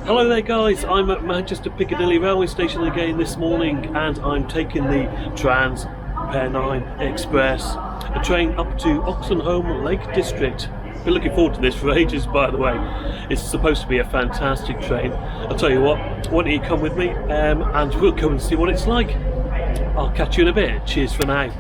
Hello there guys, I'm at Manchester Piccadilly railway station again this morning and I'm taking the Transpennine Express, a train up to Oxenholme Lake District. Been looking forward to this for ages, by the way. It's supposed to be a fantastic train. I'll tell you what, why don't you come with me and we'll go and see what it's like. I'll catch you in a bit. Cheers for now.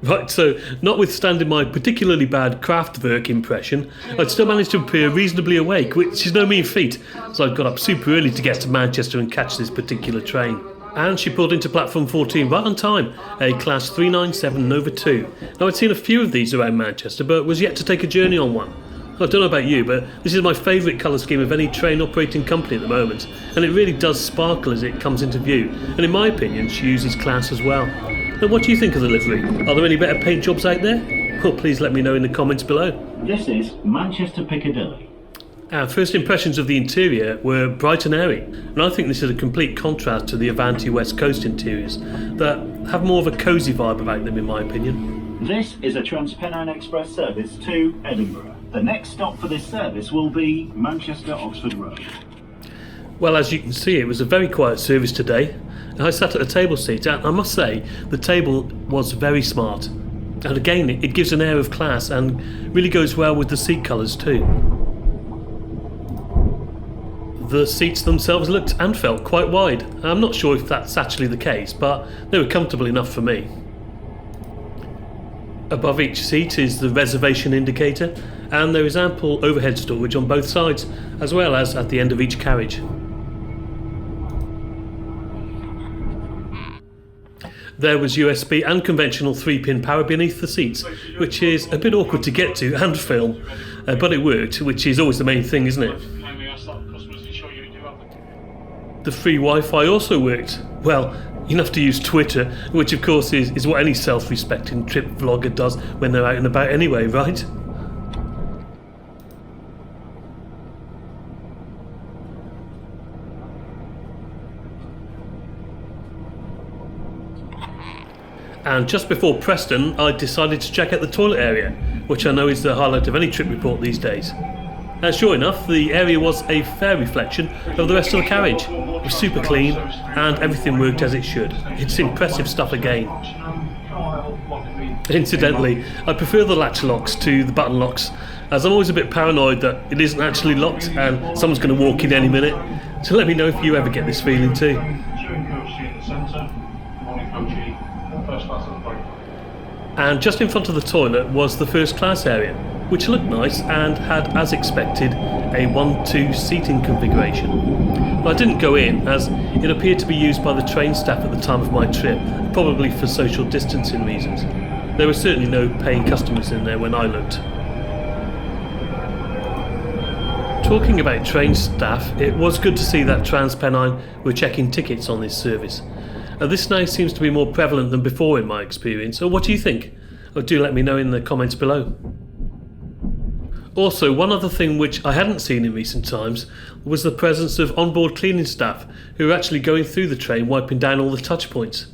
Right, so notwithstanding my particularly bad Kraftwerk impression, I'd still managed to appear reasonably awake, which is no mean feat, so I got up super early to get to Manchester and catch this particular train. And she pulled into platform 14 right on time, a class 397 Nova 2. Now I'd seen a few of these around Manchester, but was yet to take a journey on one. I don't know about you, but this is my favourite colour scheme of any train operating company at the moment, and it really does sparkle as it comes into view, and in my opinion she uses class as well. Now what do you think of the livery? Are there any better paint jobs out there? Well, please let me know in the comments below. This is Manchester Piccadilly. Our first impressions of the interior were bright and airy, and I think this is a complete contrast to the Avanti West Coast interiors that have more of a cosy vibe about them in my opinion. This is a Transpennine Express service to Edinburgh. The next stop for this service will be Manchester Oxford Road. Well, as you can see, it was a very quiet service today. I sat at a table seat and I must say the table was very smart, and again it gives an air of class and really goes well with the seat colours too. The seats themselves looked and felt quite wide. I'm not sure if that's actually the case, but they were comfortable enough for me. Above each seat is the reservation indicator, and there is ample overhead storage on both sides, as well as at the end of each carriage. There was USB and conventional 3-pin power beneath the seats, which is a bit awkward to get to and film, but it worked, which is always the main thing, isn't it? The free Wi-Fi also worked. Well, enough to use Twitter, which of course is what any self-respecting trip vlogger does when they're out and about anyway, right? And just before Preston, I decided to check out the toilet area, which I know is the highlight of any trip report these days. And sure enough, the area was a fair reflection of the rest of the carriage. It was super clean, and everything worked as it should. It's impressive stuff again. Incidentally, I prefer the latch locks to the button locks, as I'm always a bit paranoid that it isn't actually locked and someone's going to walk in any minute. So let me know if you ever get this feeling too. And just in front of the toilet was the first class area, which looked nice and had, as expected, a 1-2 seating configuration. But I didn't go in, as it appeared to be used by the train staff at the time of my trip, probably for social distancing reasons. There were certainly no paying customers in there when I looked. Talking about train staff, it was good to see that Transpennine were checking tickets on this service. This now seems to be more prevalent than before in my experience. So what do you think? Do let me know in the comments below. Also, one other thing which I hadn't seen in recent times was the presence of onboard cleaning staff who were actually going through the train wiping down all the touch points.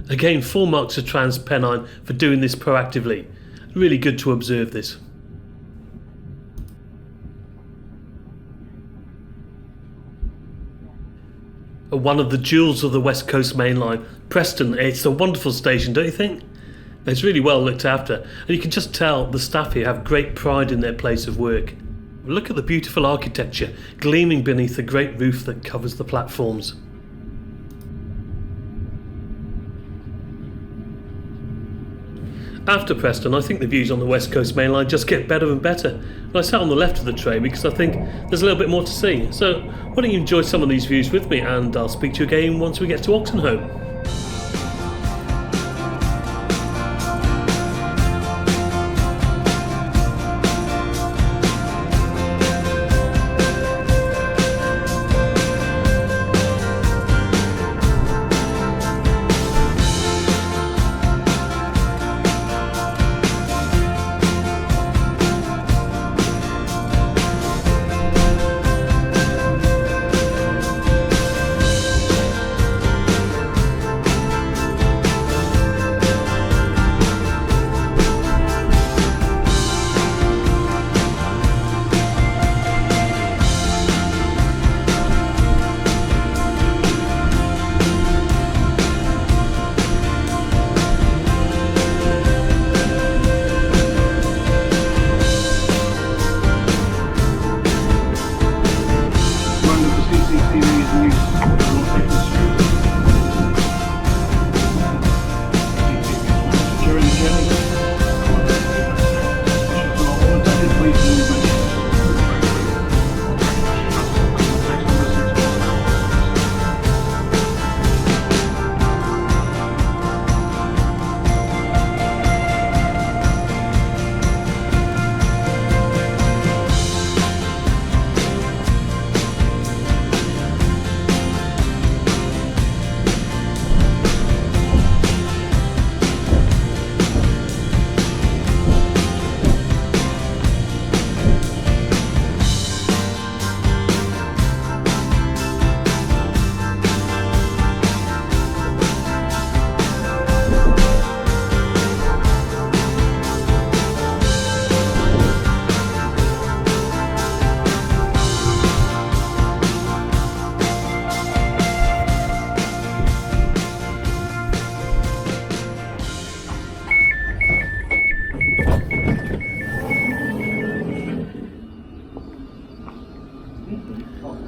Again, full marks to Transpennine for doing this proactively. Really good to observe this. One of the jewels of the West Coast Main Line, Preston. It's a wonderful station, don't you think? It's really well looked after, and you can just tell the staff here have great pride in their place of work. Look at the beautiful architecture gleaming beneath the great roof that covers the platforms. After Preston, I think the views on the West Coast Main Line just get better and better. And I sat on the left of the train because I think there's a little bit more to see. So why don't you enjoy some of these views with me, and I'll speak to you again once we get to Oxenholme.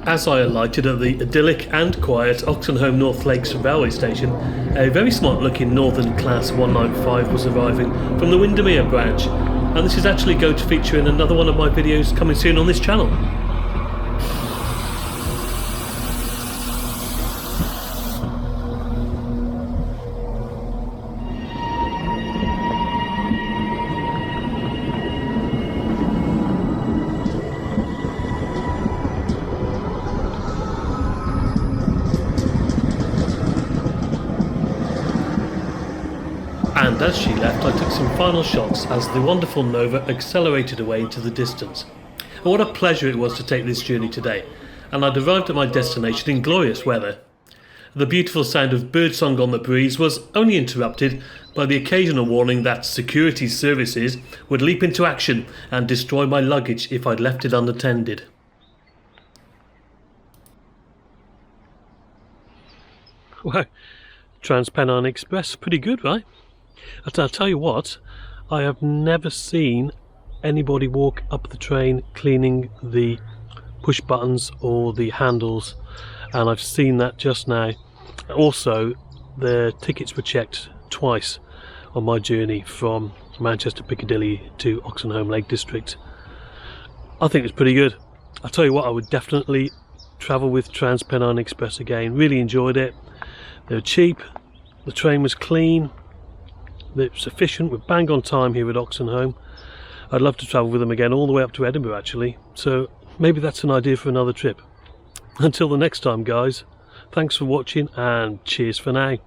As I alighted at the idyllic and quiet Oxenholme North Lakes railway station, a very smart looking Northern Class 195 was arriving from the Windermere branch, and this is actually going to feature in another one of my videos coming soon on this channel. And as she left, I took some final shots as the wonderful Nova accelerated away into the distance. And what a pleasure it was to take this journey today, and I'd arrived at my destination in glorious weather. The beautiful sound of birdsong on the breeze was only interrupted by the occasional warning that security services would leap into action and destroy my luggage if I'd left it unattended. Wow, Transpennine Express, pretty good, right? I'll tell you what, I have never seen anybody walk up the train cleaning the push buttons or the handles, and I've seen that just now. Also, the tickets were checked twice on my journey from Manchester Piccadilly to Oxenholme Lake District. I think it's pretty good. I'll tell you what, I would definitely travel with Transpennine Express again. Really enjoyed it. They were cheap, the train was clean, it's efficient, we're bang on time here at Oxenholme. I'd love to travel with them again all the way up to Edinburgh actually, so maybe that's an idea for another trip. Until the next time guys, thanks for watching and cheers for now.